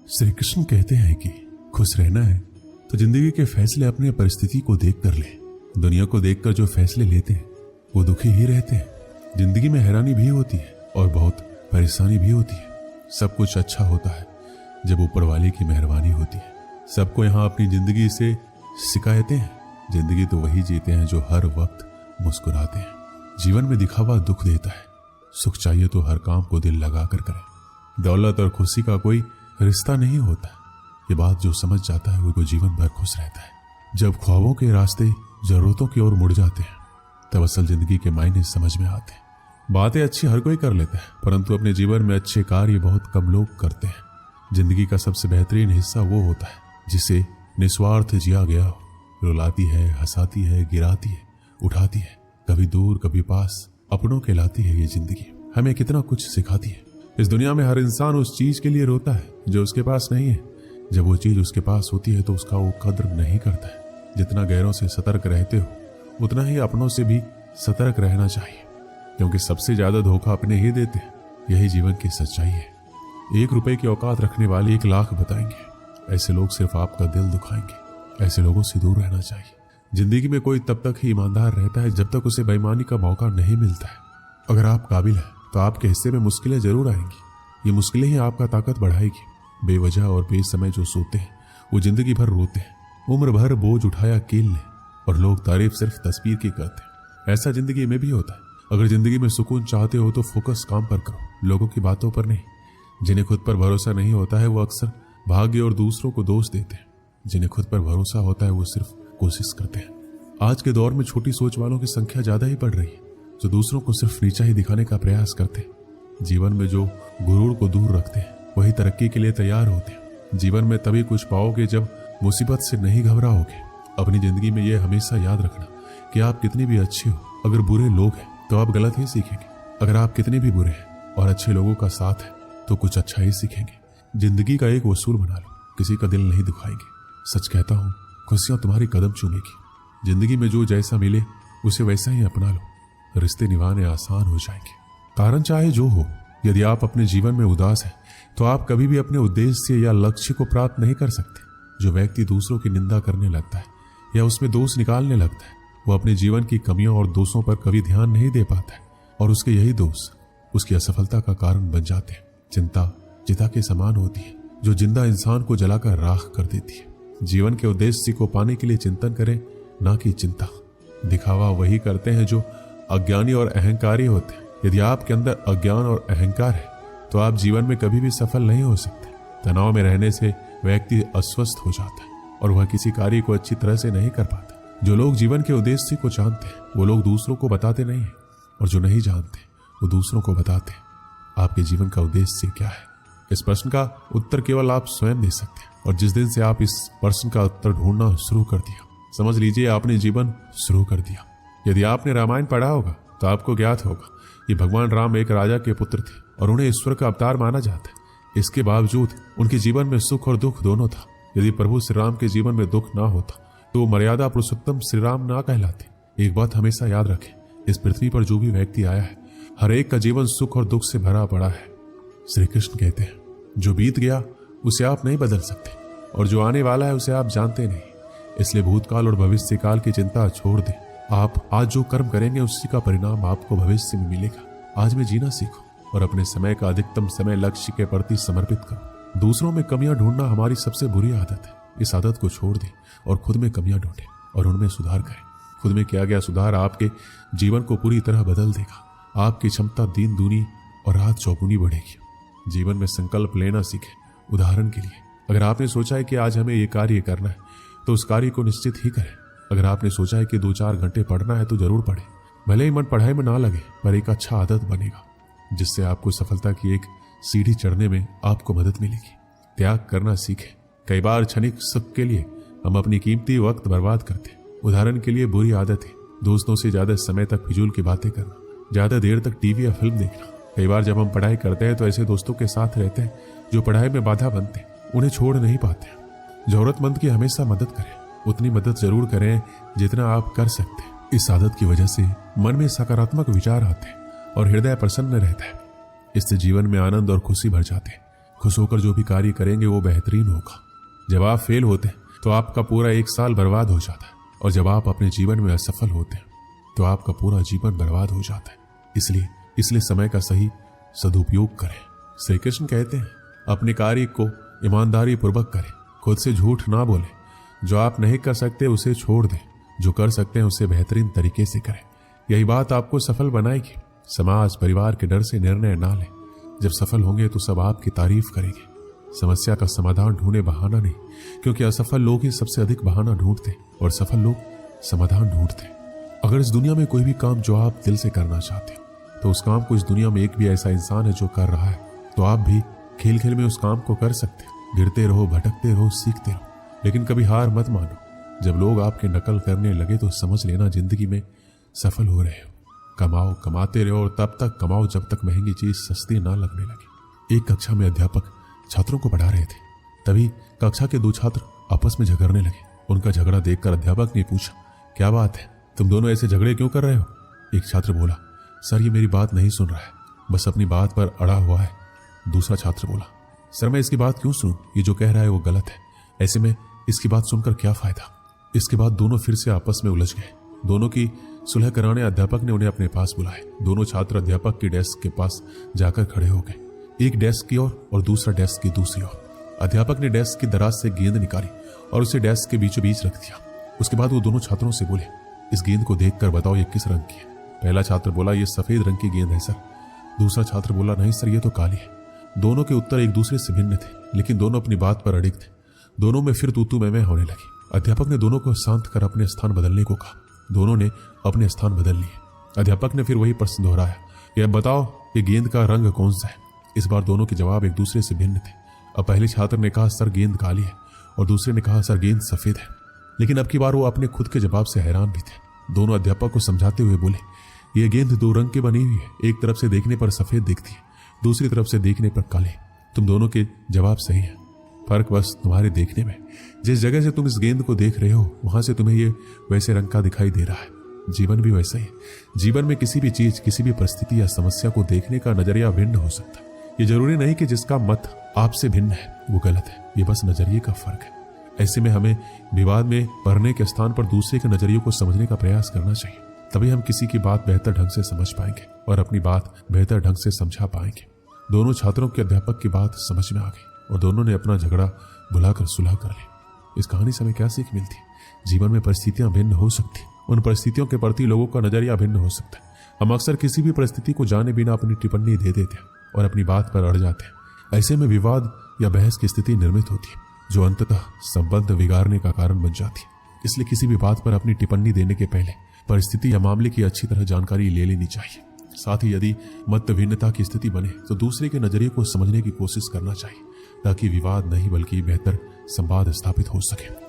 श्री कृष्ण कहते हैं कि खुश रहना है तो जिंदगी के फैसले अपने परिस्थिति को देख कर ले। दुनिया को देखकर जो फैसले लेते हैं वो दुखी ही रहते हैं। जिंदगी में हैरानी भी होती है और बहुत परेशानी भी होती है। सब कुछ अच्छा होता है जब ऊपर वाले की मेहरबानी होती है। सबको यहाँ अपनी जिंदगी से शिकायतें हैं। जिंदगी तो वही जीते हैं जो हर वक्त मुस्कुराते हैं। जीवन में दिखावा दुख देता है। सुख चाहिए तो हर काम को दिल लगा कर करें। दौलत और खुशी का कोई रिश्ता नहीं होता। ये बात जो समझ जाता है वो जीवन भर खुश रहता है। जब ख्वाबों के रास्ते जरूरतों की ओर मुड़ जाते हैं तब असल जिंदगी के मायने समझ में आते हैं। बातें अच्छी हर कोई कर लेता है, परंतु अपने जीवन में अच्छे कार्य बहुत कम लोग करते हैं। जिंदगी का सबसे बेहतरीन हिस्सा वो होता है जिसे निस्वार्थ जिया गया हो। रुलाती है, हंसाती है, गिराती है, उठाती है, कभी दूर कभी पास, अपनों के लाती है। ये जिंदगी हमें कितना कुछ सिखाती है। इस दुनिया में हर इंसान उस चीज के लिए रोता है जो उसके पास नहीं है। जब वो चीज उसके पास होती है तो उसका वो कद्र नहीं करता है। जितना गैरों से सतर्क रहते हो उतना ही अपनों से भी सतर्क रहना चाहिए, क्योंकि सबसे ज्यादा धोखा अपने ही देते हैं। यही जीवन की सच्चाई है। 1 रुपए की औकात रखने वाले 1 लाख बताएंगे। ऐसे लोग सिर्फ आपका दिल दुखाएंगे। ऐसे लोगों से दूर रहना चाहिए। जिंदगी में कोई तब तक ही ईमानदार रहता है जब तक उसे बेईमानी का मौका नहीं मिलता है। अगर आप काबिल हैं तो आपके हिस्से में मुश्किलें जरूर आएंगी। ये मुश्किलें ही आपका ताकत बढ़ाएगी। बेवजह और बेसमय जो सोते हैं वो जिंदगी भर रोते हैं। उम्र भर बोझ उठाया कील ले और लोग तारीफ सिर्फ तस्वीर की करते हैं। ऐसा जिंदगी में भी होता है। अगर जिंदगी में सुकून चाहते हो तो फोकस काम पर करो, लोगों की बातों पर नहीं। जिन्हें खुद पर भरोसा नहीं होता है वो अक्सर भाग्य और दूसरों को दोष देते हैं। जिन्हें खुद पर भरोसा होता है वो सिर्फ कोशिश करते हैं। आज के दौर में छोटी सोच वालों की संख्या ज्यादा ही बढ़ रही है, जो दूसरों को सिर्फ नीचा ही दिखाने का प्रयास करते हैं। जीवन में जो गुरूर को दूर रखते हैं वही तरक्की के लिए तैयार होते हैं। जीवन में तभी कुछ पाओगे जब मुसीबत से नहीं घबराओगे। अपनी जिंदगी में यह हमेशा याद रखना कि आप कितने भी अच्छे हो, अगर बुरे लोग हैं तो आप गलत ही सीखेंगे। अगर आप कितने भी बुरे हैं और अच्छे लोगों का साथ है तो कुछ अच्छा ही सीखेंगे। जिंदगी का एक उसूल बना लो, किसी का दिल नहीं दुखाएंगे। सच कहता हूँ, खुशियां तुम्हारी कदम चूमेगी। जिंदगी में जो जैसा मिले उसे वैसा ही अपना लो। रिश्ते निभाने आसान हो जाएंगे। कारण चाहे जो हो, यदि आप अपने जीवन में उदास हैं तो आप कभी भी अपने उद्देश्य या लक्ष्य को प्राप्त नहीं कर सकते। जो व्यक्ति दूसरों की निंदा करने लगता है या उसमें दोष निकालने लगता है वो अपने जीवन की कमियों और दोषों पर कभी ध्यान नहीं दे पाता है, और उसके यही दोष उसकी असफलता का कारण बन जाते हैं। चिंता चिता के समान होती है जो जिंदा इंसान को जलाकर राख कर देती है। जीवन के उद्देश्य को पाने के लिए चिंतन करें, ना कि चिंता। दिखावा वही करते हैं जो अज्ञानी और अहंकारी होते हैं। यदि आपके अंदर अज्ञान और अहंकार है तो आप जीवन में कभी भी सफल नहीं हो सकते। तनाव में रहने से व्यक्ति अस्वस्थ हो जाता है और वह किसी कार्य को अच्छी तरह से नहीं कर पाता। जो लोग जीवन के उद्देश्य को जानते हैं वो लोग दूसरों को बताते नहीं हैं, और जो नहीं जानते वो दूसरों को बताते हैं। आपके जीवन का उद्देश्य क्या है? इस प्रश्न का उत्तर केवल आप स्वयं दे सकते हैं। और जिस दिन से आप इस प्रश्न का उत्तर ढूंढना शुरू कर दिया, समझ लीजिए आपने जीवन शुरू कर दिया। यदि आपने रामायण पढ़ा होगा तो आपको ज्ञात होगा कि भगवान राम एक राजा के पुत्र थे और उन्हें ईश्वर का अवतार माना जाता है। इसके बावजूद उनके जीवन में सुख और दुख दोनों था। यदि प्रभु श्री राम के जीवन में दुख ना होता तो वो मर्यादा पुरुषोत्तम श्री राम ना कहलाते। एक बात हमेशा याद रखें, इस पृथ्वी पर जो भी व्यक्ति आया है हर एक का जीवन सुख और दुख से भरा पड़ा है। श्री कृष्ण कहते हैं, जो बीत गया उसे आप नहीं बदल सकते और जो आने वाला है उसे आप जानते नहीं। इसलिए भूतकाल और भविष्य काल की चिंता छोड़ दें। आप आज जो कर्म करेंगे उसी का परिणाम आपको भविष्य में मिलेगा। आज में जीना सीखो और अपने समय का अधिकतम समय लक्ष्य के प्रति समर्पित करो। दूसरों में कमियां ढूंढना हमारी सबसे बुरी आदत है। इस आदत को छोड़ दें और खुद में कमियां ढूंढें और उनमें सुधार करें। खुद में किया गया सुधार आपके जीवन को पूरी तरह बदल देगा। आपकी क्षमता दिन दूनी और रात चौगुनी बढ़ेगी। जीवन में संकल्प लेना सीखें। उदाहरण के लिए, अगर आपने सोचा है कि आज हमें ये कार्य करना है तो उस कार्य को निश्चित ही करें। अगर आपने सोचा है कि 2-4 घंटे पढ़ना है तो जरूर पढ़ें। भले ही मन पढ़ाई में ना लगे, पर एक अच्छा आदत बनेगा जिससे आपको सफलता की एक सीढ़ी चढ़ने में आपको मदद मिलेगी। त्याग करना सीखें। कई बार क्षणिक सुख के लिए हम अपनी कीमती वक्त बर्बाद करते हैं। उदाहरण के लिए, बुरी आदत है दोस्तों से ज्यादा समय तक फिजूल की बातें करना, ज्यादा देर तक टीवी या फिल्म देखना। कई बार जब हम पढ़ाई करते हैं तो ऐसे दोस्तों के साथ रहते हैं जो पढ़ाई में बाधा बनते हैं, उन्हें छोड़ नहीं पाते। जरूरतमंद की हमेशा मदद करें। उतनी मदद जरूर करें जितना आप कर सकते हैं। इस आदत की वजह से मन में सकारात्मक विचार आते हैं और हृदय प्रसन्न रहता है। इससे जीवन में आनंद और खुशी भर जाते हैं। खुश होकर जो भी कार्य करेंगे वो बेहतरीन होगा। जब आप फेल होते हैं तो आपका पूरा 1 साल बर्बाद हो जाता है, और जब आप अपने जीवन में असफल होते हैं तो आपका पूरा जीवन बर्बाद हो जाता है। इसलिए समय का सही सदुपयोग करें। श्री कृष्ण कहते हैं, अपने कार्य को ईमानदारी पूर्वक करें, खुद से झूठ ना बोले, जो आप नहीं कर सकते उसे छोड़ दें, जो कर सकते हैं उसे बेहतरीन तरीके से करें। यही बात आपको सफल बनाएगी। समाज परिवार के डर से निर्णय ना लें। जब सफल होंगे तो सब आपकी तारीफ करेंगे। समस्या का समाधान ढूंढे, बहाना नहीं, क्योंकि असफल लोग ही सबसे अधिक बहाना ढूंढते और सफल लोग समाधान ढूंढते। अगर इस दुनिया में कोई भी काम जो आप दिल से करना चाहते हो, तो उस काम को इस दुनिया में एक भी ऐसा इंसान है जो कर रहा है, तो आप भी खेल खेल में उस काम को कर सकते हो। गिरते रहो, भटकते रहो, सीखते रहो, लेकिन कभी हार मत मानो। जब लोग आपके नकल करने लगे तो समझ लेना जिंदगी में सफल हो रहे हो। कमाओ, कमाते रहो और तब तक कमाओ जब तक महंगी चीज सस्ती ना लगने लगे। एक कक्षा में अध्यापक छात्रों को पढ़ा रहे थे, तभी कक्षा के 2 छात्र आपस में झगड़ने लगे। उनका झगड़ा देखकर अध्यापक ने पूछा, क्या बात है, तुम दोनों ऐसे झगड़े क्यों कर रहे हो? एक छात्र बोला, सर ये मेरी बात नहीं सुन रहा है, बस अपनी बात पर अड़ा हुआ है। दूसरा छात्र बोला, सर मैं इसकी बात क्यों सुनूं, ये जो कह रहा है वो गलत है, ऐसे में इसकी बात सुनकर क्या फायदा। इसके बाद दोनों फिर से आपस में उलझ गए। दोनों की सुलह कराने अध्यापक ने उन्हें अपने पास बुलाया। दोनों छात्र अध्यापक की डेस्क के पास जाकर खड़े हो गए, एक डेस्क की ओर और दूसरा डेस्क की दूसरी ओर। अध्यापक ने डेस्क की दराज से गेंद निकाली और उसे डेस्क के बीचों बीच रख दिया। उसके बाद वो दोनों छात्रों से बोले, इस गेंद को देखकर बताओ ये किस रंग की है। पहला छात्र बोला, ये सफेद रंग की गेंद है सर। दूसरा छात्र बोला, नहीं सर ये तो काली है। दोनों के उत्तर एक दूसरे से भिन्न थे, लेकिन दोनों अपनी बात पर अड़िग थे। दोनों में फिर तू मैं होने लगी। अध्यापक ने दोनों को शांत कर अपने स्थान बदलने को कहा। दोनों ने अपने स्थान बदल लिए। अध्यापक ने फिर वही प्रश्न दोहराया, यह बताओ कि गेंद का रंग कौन सा है। इस बार दोनों के जवाब एक दूसरे से भिन्न थे। अब पहले छात्र ने कहा, सर गेंद काली है, और दूसरे ने कहा, सर गेंद सफेद है। लेकिन अब की बार वो अपने खुद के जवाब से हैरान भी थे। दोनों अध्यापक को समझाते हुए बोले, यह गेंद 2 रंग की बनी हुई है, एक तरफ से देखने पर सफेद दिखती है, दूसरी तरफ से देखने पर काले। तुम दोनों के जवाब सही है, फर्क बस तुम्हारे देखने में। जिस जगह से तुम इस गेंद को देख रहे हो वहां से तुम्हें ये वैसे रंग का दिखाई दे रहा है। जीवन भी वैसा ही है। जीवन में किसी भी चीज, किसी भी परिस्थिति या समस्या को देखने का नजरिया भिन्न हो सकता है। ये जरूरी नहीं कि जिसका मत आपसे भिन्न है वो गलत है, ये बस नजरिए का फर्क है। ऐसे में हमें विवाद में पढ़ने के स्थान पर दूसरे के नजरिए को समझने का प्रयास करना चाहिए। तभी हम किसी की बात बेहतर ढंग से समझ पाएंगे और अपनी बात बेहतर ढंग से समझा पाएंगे। दोनों छात्रों के अध्यापक की बात समझ में आ गई और दोनों ने अपना झगड़ा भुलाकर सुलह कर ली। इस कहानी से हमें क्या सीख मिलती है? जीवन में परिस्थितियां भिन्न हो सकती, उन परिस्थितियों के प्रति लोगों का नजरिया भिन्न हो सकता है। हम अक्सर किसी भी परिस्थिति को जाने बिना अपनी टिप्पणी दे देते हैं और अपनी बात पर अड़ जाते हैं। ऐसे में विवाद या बहस की स्थिति निर्मित होती है जो अंततः संबंध बिगाड़ने का कारण बन जाती है। इसलिए किसी भी बात पर अपनी टिप्पणी देने के पहले परिस्थिति या मामले की अच्छी तरह जानकारी ले लेनी चाहिए। साथ ही यदि मत भिन्नता की स्थिति बने तो दूसरे के नजरिए को समझने की कोशिश करना चाहिए ताकि विवाद नहीं बल्कि बेहतर संवाद स्थापित हो सके।